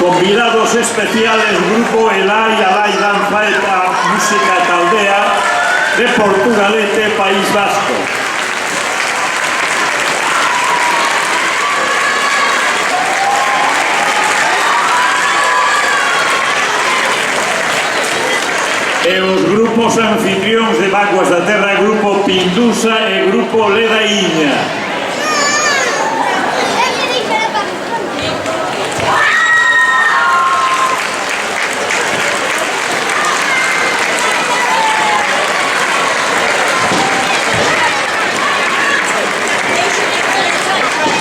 Convidados especiales, grupo Elai Alai Danza e Música Taldea de Portugalete, País Vasco. E os grupos anfitrións de Vaguas da Terra, grupo Pindusa e grupo Ledaíña.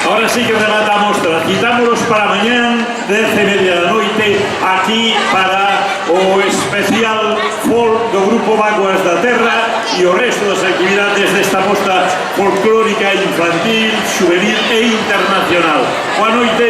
Ahora sí que remata a mostra. Quitámonos para mañán, 10:30 da noite, aquí para o especial folk do grupo Vaguas da Terra e o resto das actividades desta mostra folclórica infantil, juvenil e internacional. Boa noite.